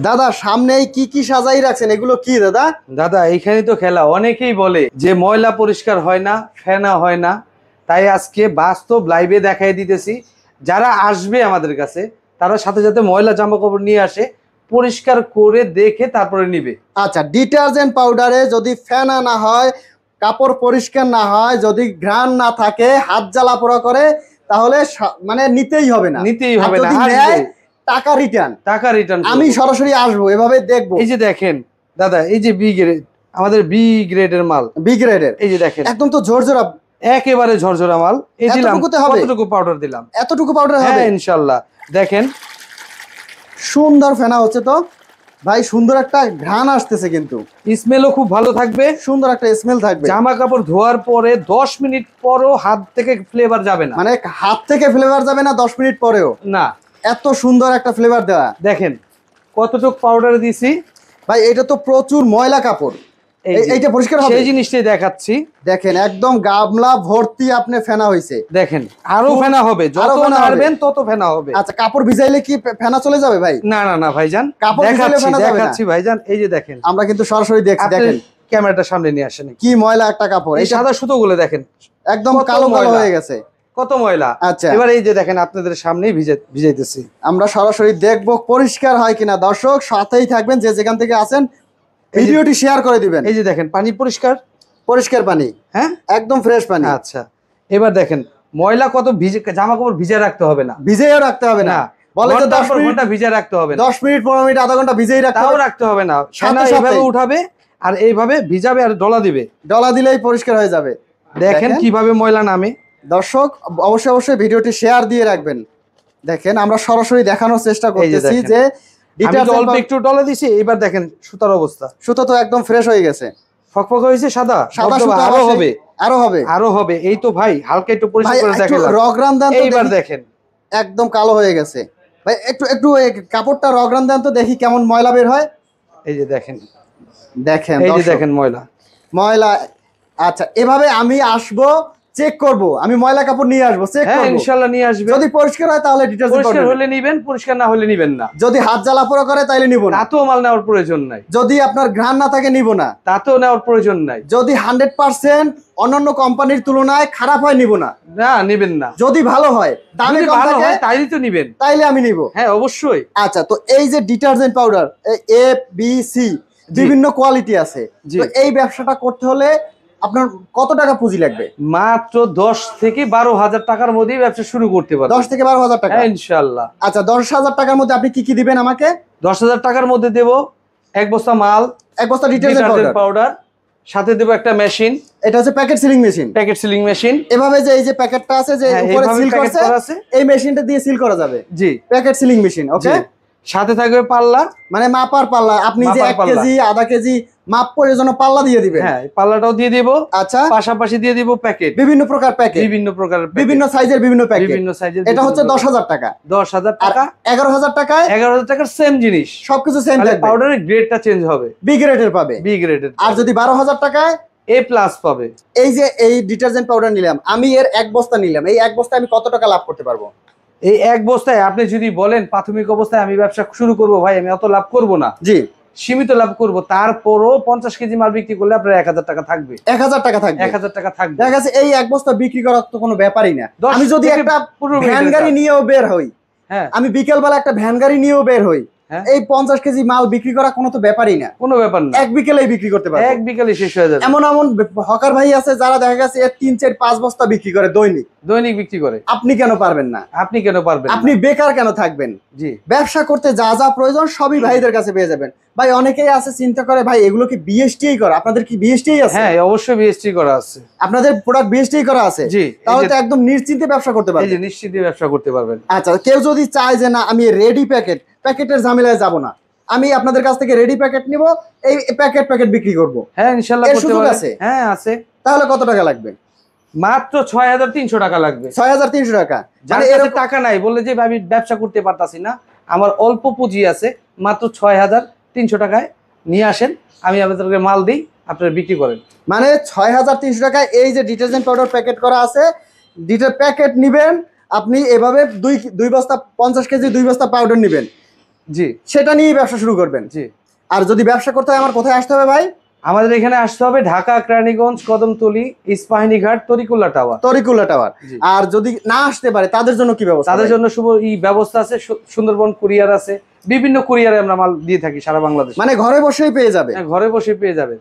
দাদা সামনে কি কি সাজাই রাখছেন, এগুলো কি দাদা? দাদা এইখানে তো খেলা, অনেকেই বলে যে ময়লা পরিষ্কার হয় না, ফেনা হয় না। তাই আজকে বাস্তব লাইভে দেখাই দিতেছি। যারা আসবে আমাদের কাছে তারা সাথে সাথে ময়লা জামা কাপড় নিয়ে আসে, পরিষ্কার করে দেখে তারপরে নিবে। আচ্ছা, ডিটারজেন্ট পাউডারে যদি ফেনা না হয়, কাপড় পরিষ্কার না হয়, যদি ঘ্রাণ না থাকে, হাত জ্বালা পোড়া করে, তাহলে মানে নিতেই হবে না। নিতেই হবে না, টাকা রিটার্ন। টাকা রিটার্ন। আমি সরাসরি আসবো, এভাবে দেখবো। এই যে দেখেন দাদা, এই যে বি গ্রেড, আমাদের বি গ্রেডের মাল, বি গ্রেডের। এই যে দেখেন একদম তো ঝরঝরা, একেবারে ঝরঝরা মাল। এই দিলাম কতটুকু পাউডার দিলাম, এতটুকু পাউডার হবে ইনশাআল্লাহ। দেখেন সুন্দর ফেনা হচ্ছে তো ভাই, সুন্দর একটা ঘ্রাণ আসতেছে, কিন্তু স্মেলও খুব ভালো থাকবে, সুন্দর একটা স্মেল থাকবে। জামা কাপড় ধোয়ার পরে 10 মিনিট পরও হাত থেকে ফ্লেভার যাবে না, মানে হাত থেকে ফ্লেভার যাবে না 10 মিনিট পরেও না। এত সুন্দর একটা ফ্লেভার দেওয়া। দেখেন কতটুকু পাউডার দিছি ভাই, এটা তো প্রচুর ময়লা কাপড়, এইটা পরিষ্কার হবে, সেই জিনিসটাই দেখাচ্ছি। দেখেন একদম গামলা ভর্তি আপনি ফেনা হইছে। দেখেন আরো ফেনা হবে, যত নাড়বেন তত ফেনা হবে। আচ্ছা, কাপড় ভিজাইলে কি ফেনা চলে যাবে ভাই? না না না ভাইজান, কাপড় ভিজাইলে ফেনা যাবে না। দেখাচ্ছি ভাইজান, এই যে দেখেন, আমরা কিন্তু সরাসরি দেখছি। দেখেন ক্যামেরাটা সামনে নিয়ে আসেন, কি ময়লা একটা কাপড়। এই সাদা সুতোগুলো দেখেন একদম কালো কালো হয়ে গেছে, কত ময়লা। আচ্ছা, এবার এই যে দেখেন আপনাদের সামনেই ভিজাইতেছি, আমরা সরাসরি দেখবো পরিষ্কার হয় কিনা। দর্শক সাথেই থাকবেন, যে যেখান থেকে আছেন ভিডিওটি শেয়ার করে দিবেন। এই যে দেখেন পানি পরিষ্কার, পরিষ্কার পানি, হ্যাঁ একদম ফ্রেশ পানি। আচ্ছা, এবার দেখেন ময়লা কত ভিজে, জামা কাপড় ভিজে রাখতে হবে না, ভিজেও রাখতে হবে না, বলে তো 10 ঘন্টা ভিজে রাখতে হবে না, 10 মিনিট 15 মিনিট আধা ঘন্টা ভিজেই রাখতে হবে না। এইভাবে উঠাবে আর এইভাবে ভিজাবে আর ডলা দিবে, ডলা দিলেই পরিষ্কার হয়ে যাবে। দেখেন কিভাবে ময়লা নামে। দর্শক অবশ্যই ভিডিওটি শেয়ার দিয়ে রাখবেন। দেখেন আমরা সরাসরি দেখানোর চেষ্টা করতেছি যে অল্প একটু ডলা দিছি। এবার দেখেন সুতার অবস্থা, সুতো তো একদম ফ্রেশ হয়ে গেছে, ফকফক হয়েছে, সাদা সাদা। আরো হবে, আরো হবে, আরো হবে। এই তো ভাই হালকা একটু পরিষ্কার করে দেখেন, রগরান দেন। এইবার দেখেন একদম কালো হয়ে গেছে ভাই, একটু কাপড়টা রগরান দেন তো, দেখি কেমন ময়লা বের হয়। এই যে দেখেন, এই যে দেখেন ময়লা। আচ্ছা, এভাবে আমি আসবো, চেক করব, আমি ময়লা কাপড় নিয়ে আসবো, চেক করব, ইনশাআল্লাহ নিয়ে আসবে। যদি পরিষ্কার হয় তাহলে ডিটারজেন্ট পাউডার, পরিষ্কার হলে নেবেন, পরিষ্কার না হলে নেবেন না। যদি হাত জ্বালা পোড়া করে তাইলে নিব না, তাতেও মাল নেওয়ার প্রয়োজন নাই। যদি আপনার ঘ্রাণ না থাকে নিব না, তাতেও নেওয়ার প্রয়োজন নাই। যদি 100% অন্যান্য কোম্পানির তুলনায় খারাপ হয় নিব না, না নেবেন না। যদি ভালো হয়, দামে কম থাকে, তাইলে তো নেবেন, তাইলে আমি নিব, হ্যাঁ অবশ্যই। আচ্ছা, তো এই যে detergent powder A B C বিভিন্ন কোয়ালিটি আছে, তো এই ব্যবসাটা করতে হলে আপনার কত টাকা পুঁজি লাগবে? মাত্র 10 থেকে 12,000 টাকার মধ্যেই ব্যবসা শুরু করতে পারবেন। 10 থেকে 12,000 টাকা, ইনশাআল্লাহ। আচ্ছা, 10,000 টাকার মধ্যে আপনি কি কি দিবেন আমাকে? 10,000 টাকার মধ্যে দেব এক বস্তা মাল, এক বস্তা ডিটারজেন্ট পাউডার, সাথে দেব একটা মেশিন। এটা হচ্ছে প্যাকেট সিলিং মেশিন। এভাবে যে এই যে প্যাকেটটা আছে, যে উপরে সিল করা আছে, এই মেশিনটা দিয়ে সিল করা যাবে। জি, প্যাকেট সিলিং মেশিন। ওকে, সাথে থাকবে পাল্লা, মানে মাপার পাল্লা। আপনি যে 1 কেজি আধা কেজি মাপ করে জন্য পাল্লা দিয়ে দিবেন, হ্যাঁ পাল্লাটাও দিয়ে দেব। আচ্ছা, পাশাপাশি দিয়ে দেব প্যাকেট, বিভিন্ন প্রকার প্যাকেট, বিভিন্ন সাইজের বিভিন্ন প্যাকেট। এটা হচ্ছে 10,000 টাকা। 10,000 টাকা। 11,000 টাকায় 11,000 টাকার সেম জিনিস, সবকিছু সেম থাকবে, পাউডারের গ্রেডটা চেঞ্জ হবে, বি গ্রেডের পাবে, বি গ্রেডের। আর যদি 12,000 টাকায় এ প্লাস পাবে। এই যে এই ডিটারজেন্ট পাউডার নিলাম, আমি এর এক বস্তা নিলাম, এই এক বস্তায় আমি কত টাকা লাভ করতে পারবো? এই এক বস্তায় আপনি যদি বলেন প্রাথমিক অবস্থায় আমি ব্যবসা শুরু করব, ভাই আমি অত লাভ করব না, জি সীমিত লাভ করব, তারপরও 50 কেজি মাল বিক্রি করলে আপনার 1,000 টাকা থাকবে, 1,000 টাকা থাকবে, 1,000 টাকা থাকবে। দেখা যাচ্ছে এই এক বস্তা বিক্রি করার তো কোনো ব্যাপারই না। আমি যদি একটা ভ্যান গাড়ি নিয়েও বের হই, হ্যাঁ আমি বিকেলবেলা একটা ভ্যান গাড়ি নিয়েও বের হই, এই 50 কেজি মাল বিক্রি করা কোনো তো ব্যাপারই না, কোনো ব্যাপার না। এক বিকেলেই বিক্রি করতে পারবে, এক বিকেলে শেষ হয়ে যাবে। এমন হকার ভাই আছে যারা দেখা গেছে 3, 4, 5 বস্তা বিক্রি করে দৈনিক বিক্রি করে। আপনি কেন পারবেন না? আপনি কেন পারবেন? আপনি বেকার কেন থাকবেন? জি, ব্যবসা করতে যা যা প্রয়োজন সবই ভাইদের কাছে পেয়ে যাবেন। ভাই অনেকেই আছে চিন্তা করে, ভাই এগুলো কি বিএসটিআই করা? আপনাদের কি বিএসটিআই আছে? হ্যাঁ অবশ্যই বিএসটি করা আছে, আপনাদের প্রোডাক্ট বিএসটিআই করা আছে। জি, তাহলে তো একদম নিশ্চিন্তে ব্যবসা করতে পারবেন। এই যে নিশ্চিন্তে ব্যবসা করতে পারবেন। আচ্ছা, কেউ যদি চায় যে না আমি রেডি প্যাকেটের ঝামেলায় যাব না, আমি আপনাদের কাছ থেকে রেডি প্যাকেট নিব, এই প্যাকেট বিক্রি করব, হ্যাঁ ইনশাআল্লাহ করতে পারবেন। হ্যাঁ আছে। তাহলে কত টাকা লাগবে? মাত্র 6,300 টাকা লাগবে। 6,300 টাকা। মানে এর টাকা নাই বলে যে আমি ব্যবসা করতে পারতাছি না, আমার অল্প পুঁজি আছে, মাত্র 6,300 টাকায় নিয়ে আসেন, আমি আপনাদেরকে মাল দিই, আপনারা বিক্রি করেন। মানে 6,300 টাকায় এই যে ডিটারজেন্ট পাউডার প্যাকেট করা আছে, প্যাকেট নিবেন আপনি, এভাবে দুই বস্তা 50 কেজি 2 বস্তা পাউডার নিবেন, জি, সেটা নিয়েই ব্যবসা শুরু করবেন। জি। আর যদি ব্যবসা করতে হয় আমার কোথায় আসতে হবে ভাই? আমাদের এখানে আসতে হবে ঢাকা, কেরানীগঞ্জ, কদমতলী, ইস্পাহানী ঘাট, তরিকুল্লা টাওয়ার। তরিকুল্লা টাওয়ার। আর যদি না আসতে পারে তাদের জন্য কি ব্যবস্থা? তাদের জন্য ব্যবস্থা আছে, সুন্দরবন কুরিয়ার আছে, বিভিন্ন কুরিয়ারে আমরা মাল দিয়ে থাকি সারা বাংলাদেশ। মানে ঘরে বসেই পেয়ে যাবে? ঘরে বসে পেয়ে যাবেন।